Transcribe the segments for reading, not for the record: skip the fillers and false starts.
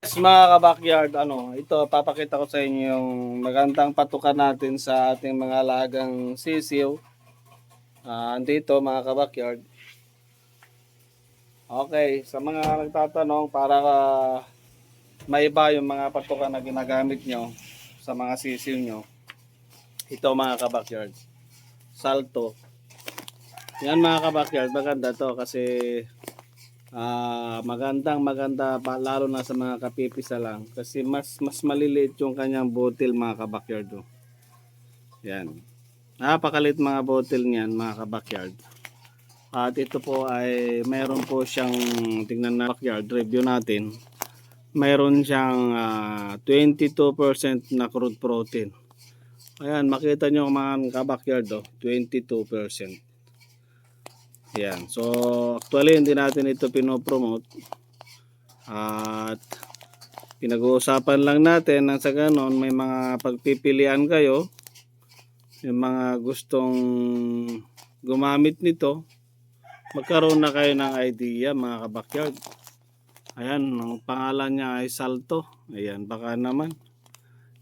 Mga ka-backyard, ito papakita ko sa inyo yung magandang patukan natin sa ating mga alagang sisiw. Andito mga ka-backyard. Okay, sa mga nagtatanong para maiba yung mga patukan na ginagamit nyo sa mga sisiw nyo. Ito mga ka-backyard. Salto. Yan mga ka-backyard, maganda to kasi maganda pa, lalo na sa mga kapipisa lang kasi mas maliliit yung kanyang botil mga kabakyard. Yan. Napakalit mga botil niyan mga kabakyard. At ito po ay mayroon po siyang tingnan na backyard review natin. Mayroon siyang 22% na crude protein. Ayan, makita nyo mga kabakyard 22%. Yan. So actually hindi natin ito pinopromote. At pinag-uusapan lang natin nang sa ganon may mga pagpipilian kayo, yung mga gustong gumamit nito, magkaroon na kayo ng idea mga kabakyard. Ayan, ang pangalan niya ay Salto. Ayan, baka naman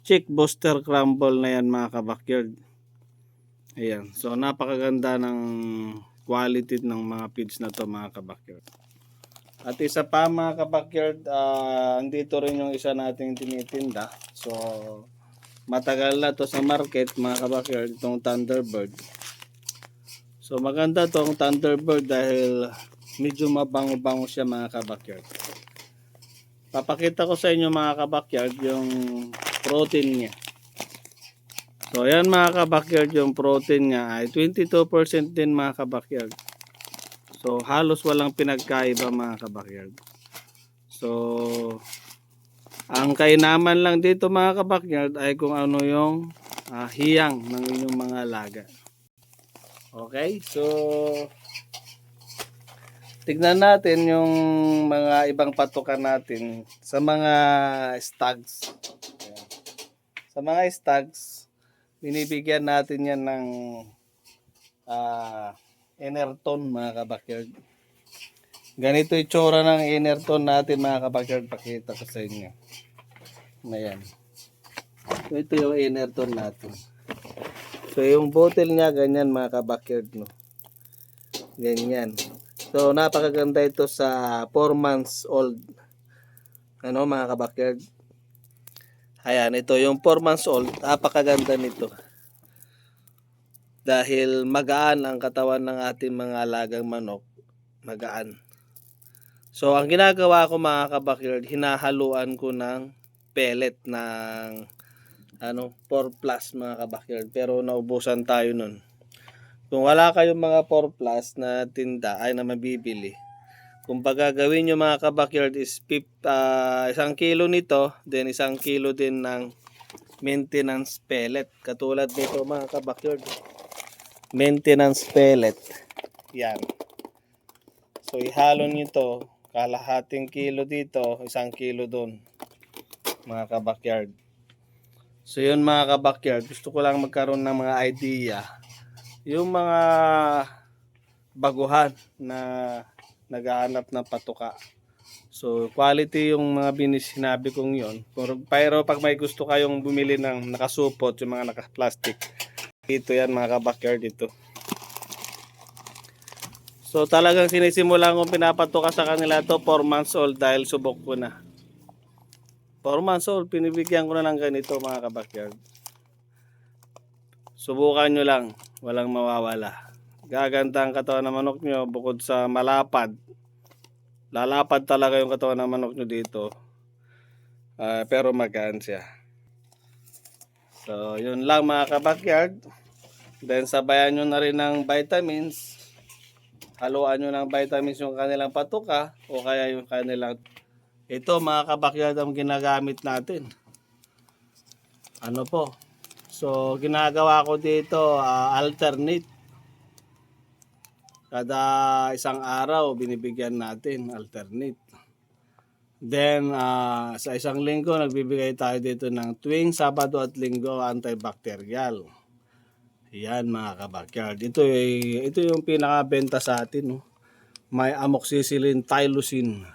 Chick Booster Crumble na yan mga kabakyard. Ayan, so napakaganda ng quality ng mga feeds na to mga kabakyard. At isa pa mga kabakyard, andito rin yung isa nating tinitinda. So matagal na to sa market mga kabakyard, itong Thunderbird. So maganda tong Thunderbird dahil medyo mabango-bango siya mga kabakyard. Papakita ko sa inyo mga kabakyard yung protein niya. So ayan mga kabakyard, yung protein niya ay 22% din mga kabakyard. So halos walang pinagkaiba mga kabakyard. So ang kainaman lang dito mga kabakyard ay kung ano yung hiyang ng inyong mga alaga. Okay, so tignan natin yung mga ibang patukan natin sa mga stags. Ayan. Sa mga stags, binibigyan natin yan ng Enerton mga kabakyard. Ganito yung tsura ng Enerton natin mga kabakyard, pakita ko sa inyo. Ayan. So, ito yung Enerton natin. So yung bottle niya ganyan mga kabakyard, no. Ganyan. So napakaganda ito sa 4 months old. Mga kabakyard. Ayan, ito yung 4 months old, napakaganda nito. Dahil magaan ang katawan ng ating mga alagang manok, magaan. So ang ginagawa ko mga kabakyard, hinahaluan ko ng pellet ng 4 plus mga kabakyard, pero naubusan tayo nun. Kung wala kayong mga 4 plus na tinda ay na mabibili, kung gagawin nyo mga kabakyard is 1 kilo nito, then 1 kilo din ng maintenance pellet. Katulad nito mga kabakyard, maintenance pellet. Yan. So ihalo nyo ito, kalahating kilo dito, 1 kilo doon mga kabakyard. So yun mga kabakyard, gusto ko lang magkaroon ng mga idea. Yung mga baguhan na naghahanap ng patuka. So quality yung mga sinabi kong yon. Pero pag may gusto kayong bumili ng nakasupot, yung mga naka-plastic, dito yan mga kabakyard dito. So talagang sinisimulan kong pinapatuka sa kanila to 4 months old dahil subok ko na. 4 months old, pinibigyan ko na ng ganito mga kabakyard. Subukan nyo lang, walang mawawala. Gaganda ang katawan ng manok nyo bukod sa malapad. Lalapad talaga yung katawan ng manok nyo dito. Pero magaan siya. So yun lang mga kabakyard. Then sabayan nyo na rin ng vitamins. Haluan nyo ng vitamins yung kanilang patuka o kaya yung kanilang. Ito mga kabakyard ang ginagamit natin. So ginagawa ko dito alternate. Kada isang araw binibigyan natin alternate. Then sa isang linggo nagbibigay tayo dito ng tuwing Sabado at Linggo antibacterial. Yan mga kabakyard. Ito yung pinakabenta sa atin. May amoxicillin, tylosin.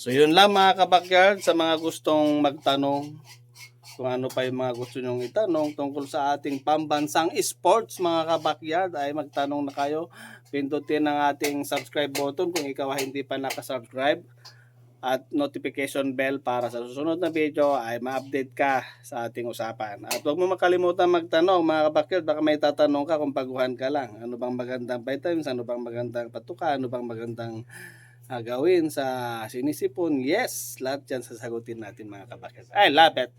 So yun lang mga kabakyard, sa mga gustong magtanong, kung ano pa yung mga gusto nyong itanong tungkol sa ating pambansang sports mga kabakyard, ay magtanong na kayo. Pindutin ang ating subscribe button kung ikaw ay hindi pa nakasubscribe, at notification bell para sa susunod na video ay ma-update ka sa ating usapan. At huwag mo makalimutan magtanong mga kabakyard, baka may tatanong ka kung baguhan ka lang. Ano bang magandang vitamins, ano bang magandang patuka, ano bang magandang gawin sa sinisipon. Yes, lahat yan sasagutin natin mga kabakyard. I love it!